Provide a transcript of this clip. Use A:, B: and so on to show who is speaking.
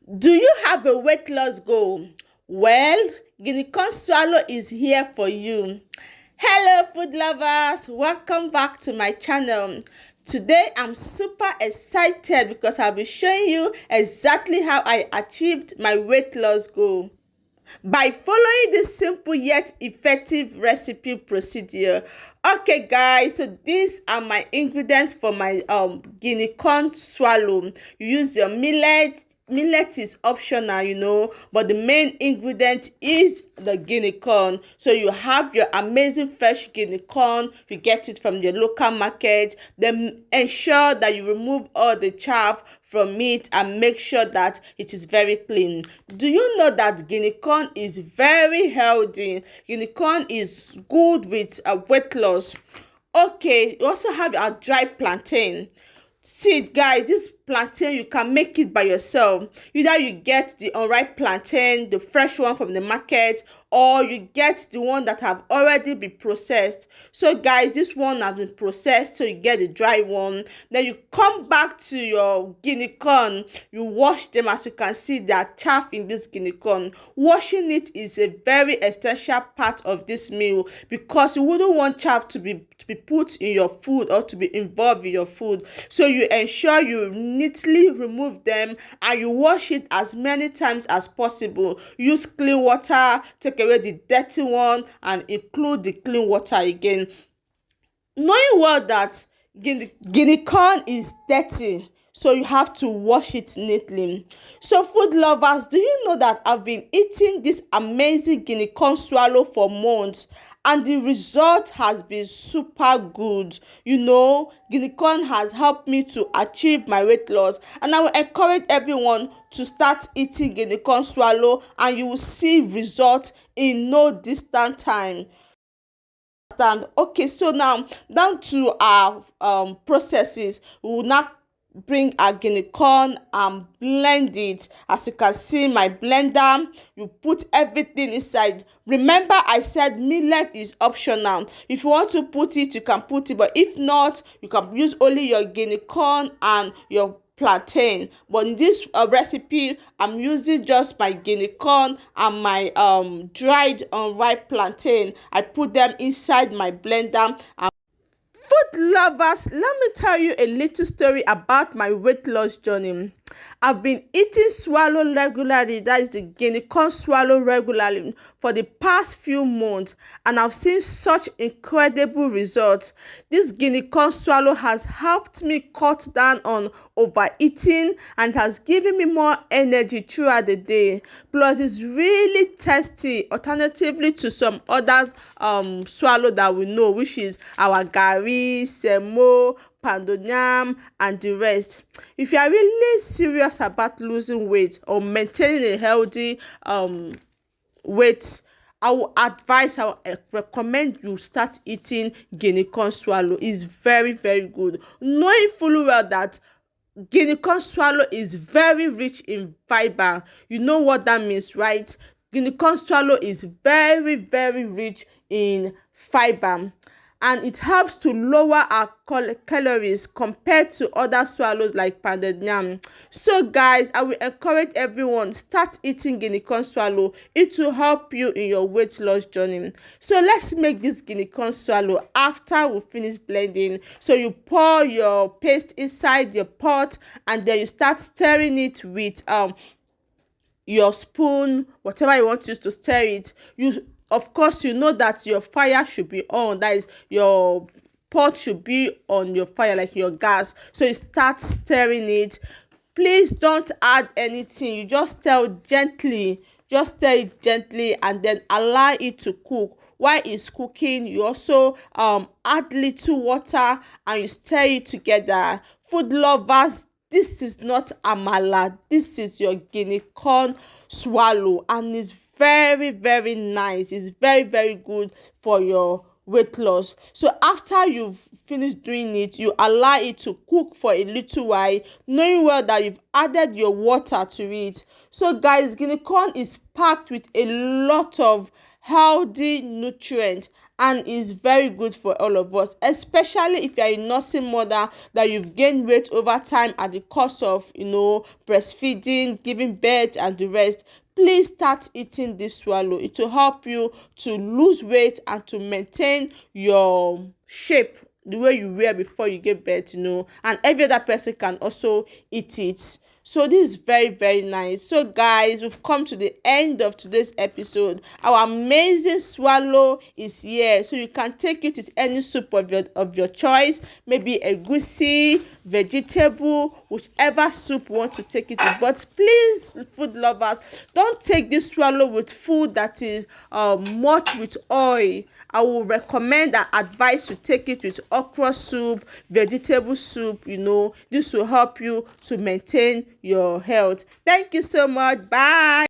A: Do you have a weight loss goal? Well, Guinea corn swallow is here for you. Hello food lovers, welcome back to my channel. Today I'm super excited because I'll be showing you exactly how I achieved my weight loss goal by following this simple yet effective recipe procedure. Okay guys, so these are my ingredients for my guinea corn swallow. You use your millet is optional, but the main ingredient is the guinea corn. So you have your amazing fresh guinea corn, you get it from your local market. Then ensure that you remove all the chaff from it and make sure that it is very clean. Do you know that guinea corn is very healthy? Guinea corn is good with weight loss. Okay, you also have a dry plantain. See guys, this plantain you can make it by yourself. Either you get the unripe plantain, the fresh one from the market, or you get the one that have already been processed. So guys, this one has been processed, so you get the dry one. Then you come back to your guinea corn, you wash them. As you can see, there are chaff in this guinea corn. Washing it is a very essential part of this meal because you wouldn't want chaff to be put in your food or to be involved in your food. So you ensure you neatly remove them and you wash it as many times as possible. Use clean water, take away the dirty one and include the clean water again. Knowing well that guinea corn is dirty, so you have to wash it neatly. So food lovers, do you know that I've been eating this amazing guinea corn swallow for months and the result has been super good. Guinea corn has helped me to achieve my weight loss, and I will encourage everyone to start eating guinea corn swallow and you will see results in no distant time. Okay, so now down to our processes. We will now bring our guinea corn and blend it. As you can see, my blender, you put everything inside. Remember, I said millet is optional. If you want to put it, you can put it, but if not, you can use only your guinea corn and your plantain. But in this recipe, I'm using just my guinea corn and my dried unripe plantain. I put them inside my blender. And food lovers, let me tell you a little story about my weight loss journey. I've been eating swallow regularly, that is the guinea corn swallow regularly, for the past few months, and I've seen such incredible results. This guinea corn swallow has helped me cut down on overeating and has given me more energy throughout the day. Plus, it's really tasty, alternatively to some other swallow that we know, which is our gari, semo, pounded yam and the rest. If you are really serious about losing weight or maintaining a healthy weight, I will recommend you start eating guinea corn swallow. It's very, very good. Knowing fully well that guinea corn swallow is very rich in fiber. You know what that means, right? Guinea corn swallow is very, very rich in fiber, and it helps to lower our calories compared to other swallows like pounded yam. So guys, I will encourage everyone, start eating guinea corn swallow. It will help you in your weight loss journey. So let's make this guinea corn swallow after we finish blending. So you pour your paste inside your pot and then you start stirring it with your spoon, whatever you want to use to stir it. Of course, you know that your fire should be on. That is, your pot should be on your fire, like your gas. So you start stirring it. Please don't add anything. You just stir it gently. Just stir it gently and then allow it to cook. While it's cooking, you also add little water and you stir it together. Food lovers, this is not amala. This is your guinea corn swallow, and it's very, very nice. It's very, very good for your weight loss. So after you've finished doing it, you allow it to cook for a little while, knowing well that you've added your water to it. So guys, guinea corn is packed with a lot of healthy nutrient and is very good for all of us, especially if you are a nursing mother that you've gained weight over time at the cost of breastfeeding, giving birth and the rest. Please start eating this swallow. It will help you to lose weight and to maintain your shape the way you were before you gave birth, and every other person can also eat it. So this is very, very nice. So guys, we've come to the end of today's episode. Our amazing swallow is here, so you can take it with any soup of your choice, maybe egusi, vegetable, whichever soup you want to take it with. But please, food lovers, don't take this swallow with food that is much with oil. I will recommend and advise you take it with okra soup, vegetable soup. This will help you to maintain your health. Thank you so much. Bye.